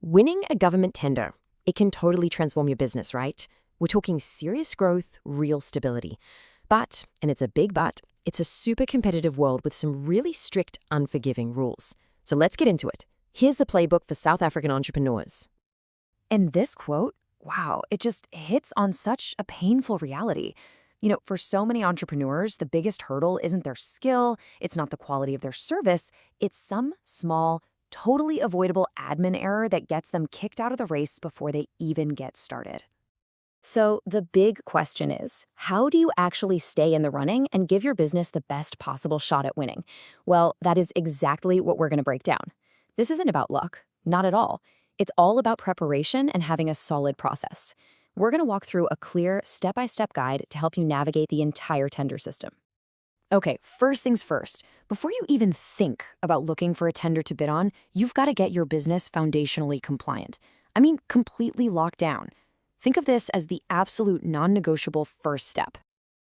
Winning a government tender, it can totally transform your business, right? We're talking serious growth, real stability. But, and it's a big but, it's a super competitive world with some really strict, unforgiving rules. So let's get into it. Here's the playbook for South African entrepreneurs. And this quote, wow, it just hits on such a painful reality. For so many entrepreneurs, the biggest hurdle isn't their skill, it's not the quality of their service, it's some small, totally avoidable admin error that gets them kicked out of the race before they even get started. So the big question is, how do you actually stay in the running and give your business the best possible shot at winning? Well, that is exactly what we're going to break down. This isn't about luck, not at all. It's all about preparation and having a solid process. We're going to walk through a clear, step-by-step guide to help you navigate the entire tender system. Okay, first things first. Before you even think about looking for a tender to bid on, you've got to get your business foundationally compliant. I mean, completely locked down. Think of this as the absolute non-negotiable first step.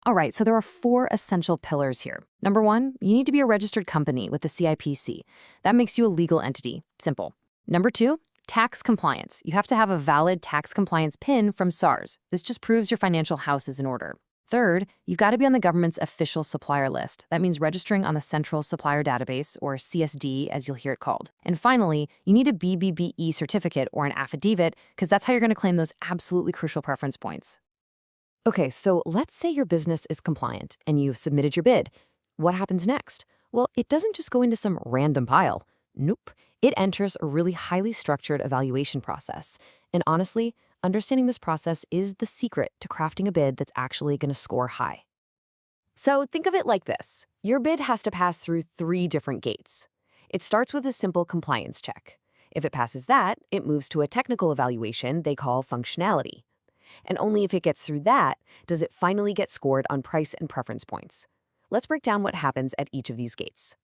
All right, so there are 4 essential pillars here. Number 1, you need to be a registered company with the CIPC. That makes you a legal entity. Simple. Number 2, tax compliance. You have to have a valid tax compliance PIN from SARS. This just proves your financial house is in order. Third, you've got to be on the government's official supplier list. That means registering on the Central Supplier Database, or CSD, as you'll hear it called. And finally, you need a BBBE certificate or an affidavit, because that's how you're going to claim those absolutely crucial preference points. Okay, so let's say your business is compliant and you've submitted your bid. What happens next? Well, it doesn't just go into some random pile. Nope. It enters a really highly structured evaluation process. And honestly, understanding this process is the secret to crafting a bid that's actually going to score high. So think of it like this. Your bid has to pass through 3 different gates. It starts with a simple compliance check. If it passes that, it moves to a technical evaluation they call functionality. And only if it gets through that does it finally get scored on price and preference points. Let's break down what happens at each of these gates.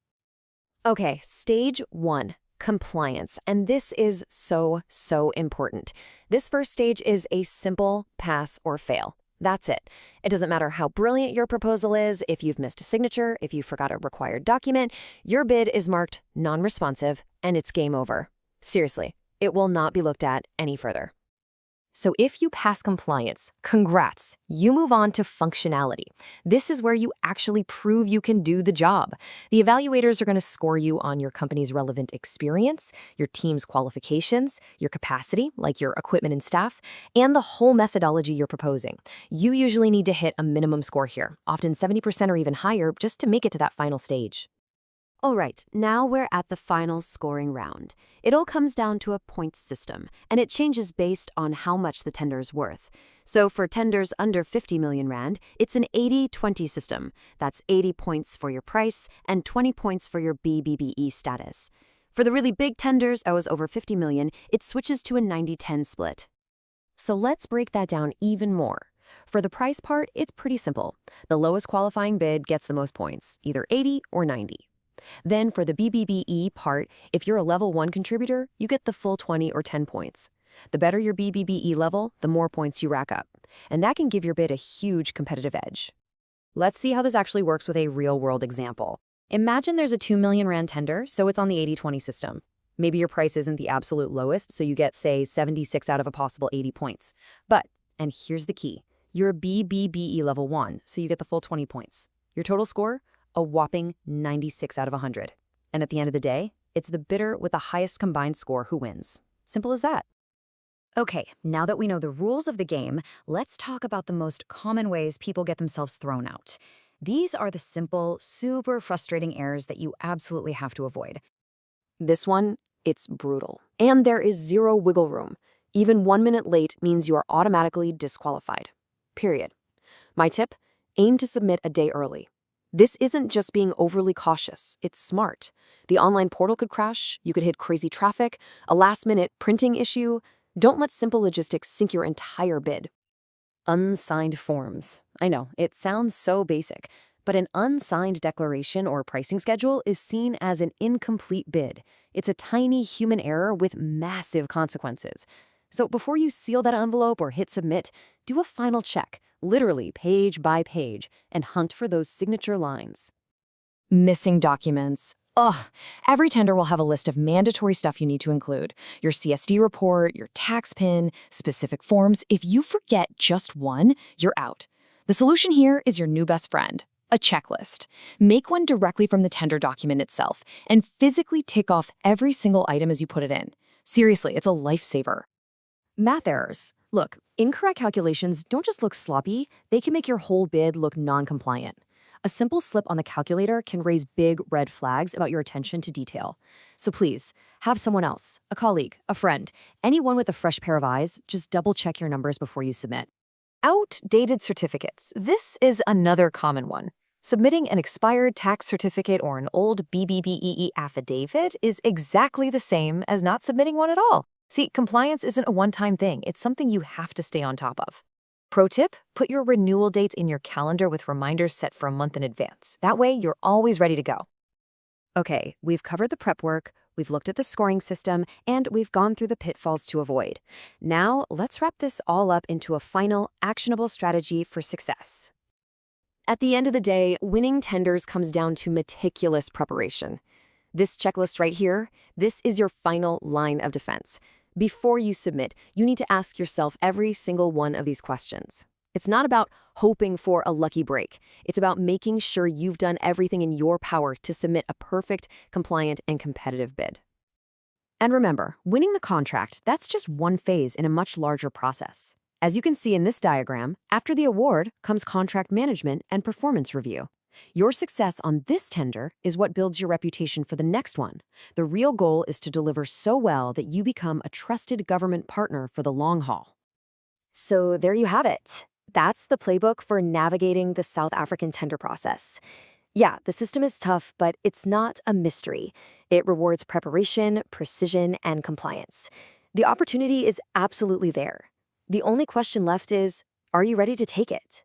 Okay, stage 1. Compliance. And this is so important. This first stage is a simple pass or fail. That's it. It doesn't matter how brilliant your proposal is, if you've missed a signature, if you forgot a required document, your bid is marked non-responsive and it's game over. Seriously, it will not be looked at any further. So if you pass compliance, congrats, you move on to functionality. This is where you actually prove you can do the job. The evaluators are going to score you on your company's relevant experience, your team's qualifications, your capacity, like your equipment and staff, and the whole methodology you're proposing. You usually need to hit a minimum score here, often 70% or even higher, just to make it to that final stage. All right, now we're at the final scoring round. It all comes down to a points system, and it changes based on how much the tender is worth. So for tenders under 50 million rand, it's an 80-20 system. That's 80 points for your price and 20 points for your BBBE status. For the really big tenders, over 50 million, it switches to a 90-10 split. So let's break that down even more. For the price part, it's pretty simple. The lowest qualifying bid gets the most points, either 80 or 90. Then for the BBBE part, if you're a level 1 contributor, you get the full 20 or 10 points. The better your BBBE level, the more points you rack up. And that can give your bid a huge competitive edge. Let's see how this actually works with a real-world example. Imagine there's a 2 million rand tender, so it's on the 80-20 system. Maybe your price isn't the absolute lowest, so you get, say, 76 out of a possible 80 points. But, and here's the key, you're a BBBE level 1, so you get the full 20 points. Your total score? A whopping 96 out of 100. And at the end of the day, it's the bidder with the highest combined score who wins. Simple as that. Okay, now that we know the rules of the game, let's talk about the most common ways people get themselves thrown out. These are the simple, super frustrating errors that you absolutely have to avoid. This one, it's brutal. And there is 0 wiggle room. Even 1 minute late means you are automatically disqualified. Period. My tip, aim to submit a day early. This isn't just being overly cautious, it's smart. The online portal could crash, you could hit crazy traffic, a last-minute printing issue. Don't let simple logistics sink your entire bid. Unsigned forms. I know, it sounds so basic, but an unsigned declaration or pricing schedule is seen as an incomplete bid. It's a tiny human error with massive consequences. So before you seal that envelope or hit submit, do a final check, literally page by page, and hunt for those signature lines. Missing documents. Ugh, every tender will have a list of mandatory stuff you need to include. Your CSD report, your tax PIN, specific forms. If you forget just one, you're out. The solution here is your new best friend, a checklist. Make one directly from the tender document itself and physically tick off every single item as you put it in. Seriously, it's a lifesaver. Math errors. Look, incorrect calculations don't just look sloppy, they can make your whole bid look non-compliant. A simple slip on the calculator can raise big red flags about your attention to detail. So please, have someone else, a colleague, a friend, anyone with a fresh pair of eyes, just double-check your numbers before you submit. Outdated certificates. This is another common one. Submitting an expired tax certificate or an old BBBEE affidavit is exactly the same as not submitting one at all. See, compliance isn't a one-time thing. It's something you have to stay on top of. Pro tip, put your renewal dates in your calendar with reminders set for a month in advance. That way, you're always ready to go. Okay, we've covered the prep work, we've looked at the scoring system, and we've gone through the pitfalls to avoid. Now, let's wrap this all up into a final, actionable strategy for success. At the end of the day, winning tenders comes down to meticulous preparation. This checklist right here, this is your final line of defense. Before you submit, you need to ask yourself every single one of these questions. It's not about hoping for a lucky break. It's about making sure you've done everything in your power to submit a perfect, compliant, and competitive bid. And remember, winning the contract, that's just one phase in a much larger process. As you can see in this diagram, after the award comes contract management and performance review. Your success on this tender is what builds your reputation for the next one. The real goal is to deliver so well that you become a trusted government partner for the long haul. So there you have it. That's the playbook for navigating the South African tender process. Yeah, the system is tough, but it's not a mystery. It rewards preparation, precision, and compliance. The opportunity is absolutely there. The only question left is, are you ready to take it?